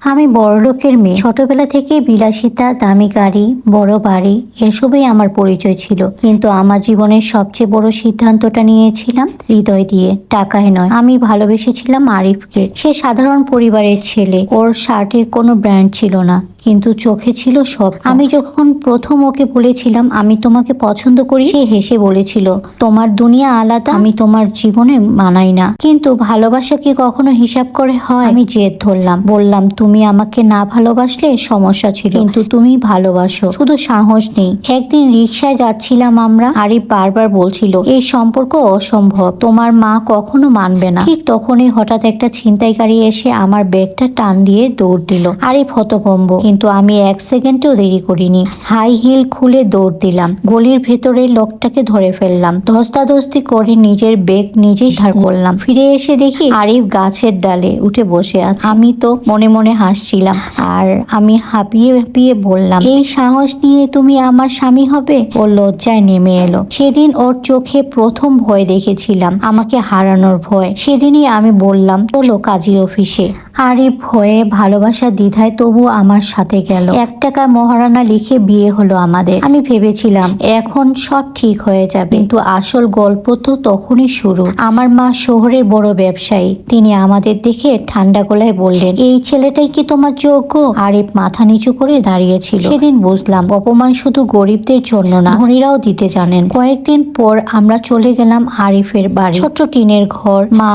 আমি বড়লোকের মেয়ে। ছোটবেলা থেকে বিলাসিতা, দামি গাড়ি, বড় বাড়ি এসবই আমার পরিচয় ছিল। কিন্তু আমার জীবনের সবচেয়ে বড় সিদ্ধান্তটা নিয়েছিলাম হৃদয় দিয়ে, টাকায় নয়। আমি ভালোবেসেছিলাম আরিফকে। সে সাধারণ পরিবারের ছেলে। ওর শার্টে কোনো ব্র্যান্ড ছিল না, কিন্তু চোখে ছিল সব। আমি যখন প্রথম ওকে বলেছিলাম আমি তোমাকে পছন্দ করি, সে হেসে বলেছিল, তোমার দুনিয়া আলাদা, আমি তোমার জীবনে মানাই না। কিন্তু ভালোবাসা কি কখনো হিসাব করে হয়? আমি জেদ ধরলাম, বললাম তুমি আমাকে না ভালোবাসলে সমস্যা ছিল, কিন্তু তুমি ভালোবাসো, শুধু সাহস নেই। একদিন রিক্সায় যাচ্ছিলাম আমরা, আরিফ বারবার বলছিল এই সম্পর্ক অসম্ভব, তোমার মা কখনো মানবে না। ঠিক তখনই হঠাৎ একটা ছিনতাইকারী এসে আমার ব্যাগটা টান দিয়ে দৌড় দিল। আরিফ হতভম্ব, কিন্তু আমি এক সেকেন্ডও দেরি করিনি। হাই হিল খুলে দৌড় দিলাম, গলির ভেতরে লোকটাকে ধরে ফেললাম, ধস্তাধস্তি করে নিজের ব্যাগ নিজেই ধার করলাম। ফিরে এসে দেখি আরিফ গাছের ডালে উঠে বসে আছে। আমি তো মনে মনে হাসছিলাম, আর আমি হাঁপিয়ে হাঁপিয়ে বললাম, এই সাহস নিয়ে তুমি আমার স্বামী হবে? ও লজ্জায় নেমে এলো। সেদিন ওর চোখে প্রথম ভয় দেখেছিলাম, আমাকে হারানোর ভয়। সেদিনই আমি বললাম, চলো কাজী অফিসে। আরিফ ভয়ে, ভালোবাসার দ্বিধায় তবু আমার সাথে গেল। 1 টাকা মহারণা লিখে বিয়ে হলো আমাদের। আমি ভেবেছিলাম এখন সব ঠিক হয়ে যাবে, কিন্তু আসল গল্প তো তখনই শুরু। আমার মা শহরের বড় ব্যবসায়ী। তিনি আমাদের দেখে ঠান্ডা গলায় বললেন, এই ছেলেটাই কি তোমার যোগ্য? আরিফ মাথা নিচু করে দাঁড়িয়েছিল। সেদিন বুঝলাম অপমান শুধু গরিবদের জন্য না, ধনীরাও দিতে জানেন। কয়েকদিন পর আমরা চলে গেলাম আরিফের বাড়ি। ছোট্ট টিনের ঘর, মা,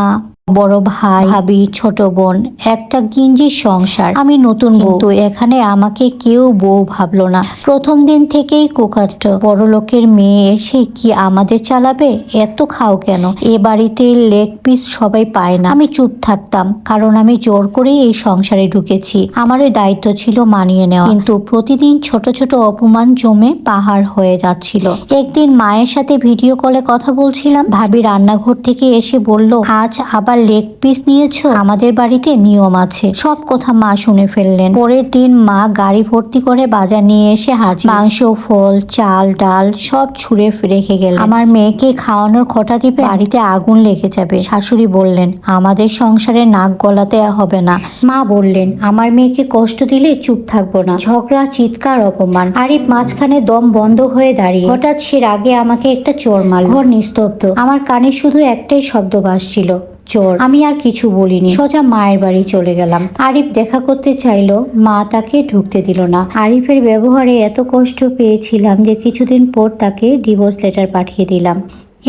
বড় ভাই, ভাবি, ছোট বোন, একটা গিঞ্জির সংসার। আমি নতুন বউ, কিন্তু এখানে আমাকে কেউ বউ ভাবলো না। প্রথম দিন থেকেই কুকাট্ট, বড় লোকের মেয়ে এসে কি আমাদের চালাবে? এত খাও কেন? এ বাড়িতে লেগ পিস সবাই পায় না। আমি চুপ থাকতাম, কারণ আমি জোর করেই এই সংসারে ঢুকেছি। আমারও দায়িত্ব ছিল মানিয়ে নেওয়া, কিন্তু প্রতিদিন ছোট ছোট অপমান জমে পাহাড় হয়ে যাচ্ছিল। একদিন মায়ের সাথে ভিডিও কলে কথা বলছিলাম, ভাবি রান্নাঘর থেকে এসে বলল, আজ আবার লেগ পিস নিয়েছো? আমাদের বাড়িতে নিয়ম আছে। সব কথা মা শুনে ফেললেন। পরের দিন মা গাড়ি ভর্তি করে বাজার নিয়ে এসে হাজির। মাংস, ফল, চাল, ডাল সব ছুঁড়ে রেখে গেলেন। আমার মেয়েকে খাওয়ানোর খোঁটা দিবে, বাড়িতে আগুন লেগে যাবে। শাশুড়ি বললেন, আমাদের সংসারে নাক গলাতে হবে না। মা বললেন, আমার মেয়েকে কষ্ট দিলে চুপ থাকবো না। ঝগড়া, চিৎকার, অপমান। আরিফ মাঝখানে দম বন্ধ হয়ে দাঁড়িয়ে। হঠাৎ সে রাগে আমাকে একটা চড় মারল। ঘর নিস্তব্ধ, আমার কানে শুধু একটাই শব্দ ভাসছিল, চোর। আমি আর কিছু বলিনি, সোজা মায়ের বাড়ি চলে গেলাম। আরিফ দেখা করতে চাইলো, মা তাকে ঢুকতে দিল না। আরিফের ব্যবহারে এত কষ্ট পেয়েছিলাম যে কিছুদিন পর তাকে ডিভোর্স লেটার পাঠিয়ে দিলাম।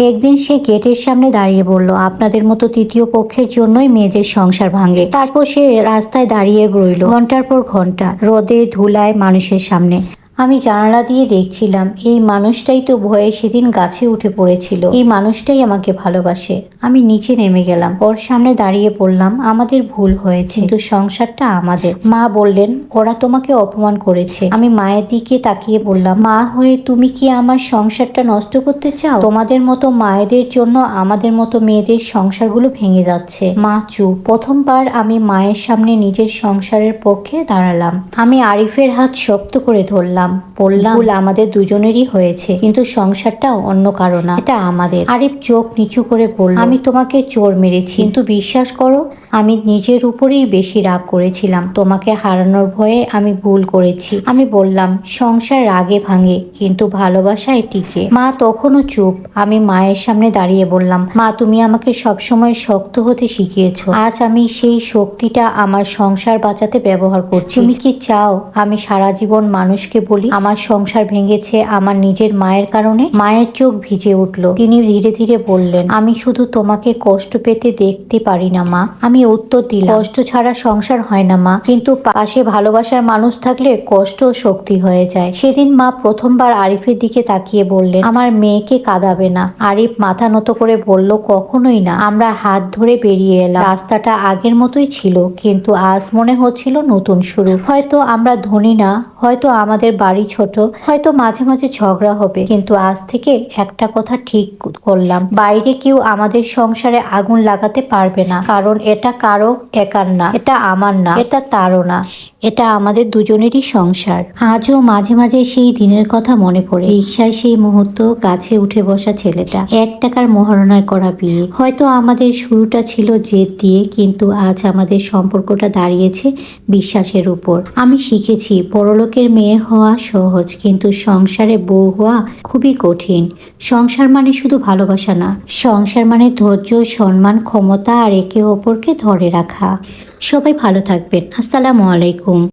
একদিন সে গেটের সামনে দাঁড়িয়ে বলল, আপনাদের মতো তৃতীয় পক্ষের জন্যই মেয়েদের সংসার ভাঙে। তারপর সে রাস্তায় দাঁড়িয়ে রইল ঘন্টার পর ঘন্টা, রোদে ধুলায়, মানুষের সামনে। আমি জানালা দিয়ে দেখছিলাম, এই মানুষটাই তো ভয়ে সেদিন গাছে উঠে পড়েছিল। এই মানুষটাই আমাকে ভালোবাসে। আমি নিচে নেমে গেলাম, ওর সামনে দাঁড়িয়ে বললাম, আমাদের ভুল হয়েছে, কিন্তু সংসারটা আমাদের। মা বললেন, ওরা তোমাকে অপমান করেছে। আমি মায়ের দিকে তাকিয়ে বললাম, মা হয়ে তুমি কি আমার সংসারটা নষ্ট করতে চাও? তোমাদের মতো মায়েদের জন্য আমাদের মতো মেয়েদের সংসারগুলো ভেঙে যাচ্ছে। মা চুপ। প্রথমবার আমি মায়ের সামনে নিজের সংসারের পক্ষে দাঁড়ালাম। আমি আরিফের হাত শক্ত করে ধরলাম, বললাম, ভুল আমাদের দুজনেরই হয়েছে, কিন্তু সংসারটা অন্য কারো না, এটা আমাদের। আরিফ চোখ নিচু করে বলল, আমি তোমাকে চোর মেরেছি, কিন্তু বিশ্বাস করো আমি নিজের উপরেই বেশি রাগ করেছিলাম। তোমাকে হারানোর ভয়ে আমি ভুল করেছি। আমি বললাম, সংসার রাগে ভাঙে, কিন্তু ভালোবাসায় টিকে। মা তখনও চুপ। আমি মায়ের সামনে দাঁড়িয়ে বললাম, মা তুমি আমাকে সবসময় শক্ত হতে শিখিয়েছো। আজ আমি সেই শক্তিটা আমার সংসার বাঁচাতে ব্যবহার করছি। তুমি কি চাও আমি সারা জীবন মানুষকে বলি আমার সংসার ভেঙেছে আমার নিজের মায়ের কারণে? মায়ের চোখ ভিজে উঠল। তিনি ধীরে ধীরে বললেন, আমি শুধু তোমাকে কষ্ট পেতে দেখতে পারি না মা। আমি উত্তর দিলাম, কষ্ট ছাড়া সংসার হয় না মা, কিন্তু পাশে ভালোবাসার মানুষ থাকলে কষ্ট ও শক্তি হয়ে যায়। সেদিন মা প্রথমবার আরিফের দিকে তাকিয়ে বললেন, আমার মেয়েকে কাঁদাবে না। আরিফ মাথা নত করে বলল, কখনোই না। আমরা হাত ধরে বেরিয়ে এলাম। রাস্তাটা আগের মতোই ছিল, কিন্তু আজ মনে হচ্ছিল নতুন শুরু। হয়তো আমরা ধনী না, হয়তো আমাদের বাড়ি ছোট, হয়তো মাঝে মাঝে ঝগড়া হবে, কিন্তু আজ থেকে একটা কথা ঠিক করলাম, বাইরে কেউ আমাদের সংসারে আগুন লাগাতে পারবে না। কারণ এটা কারো একার না, এটা আমার না, এটা তারও না, এটা আমাদের দুজনেরই সংসার। আজও মাঝে মাঝে সেই দিনের কথা মনে পড়ে। রিকশায় সেই মুহূর্ত, গাছে উঠে বসা ছেলেটা, 1 টাকার মহারণায় করা বিয়ে। হয়তো আমাদের শুরুটা ছিল জেদ দিয়ে, কিন্তু আজ আমাদের সম্পর্কটা দাঁড়িয়েছে বিশ্বাসের উপর। আমি শিখেছি বড়লোকের মেয়ে হওয়া সহজ, কিন্তু সংসারে বউ হওয়া খুবই কঠিন। সংসার মানে শুধু ভালোবাসা না, সংসার মানে ধৈর্য, সম্মান, ক্ষমতা আর একে অপরকে ধরে রাখা। সবাই ভালো থাকবেন। আসসালামু আলাইকুম।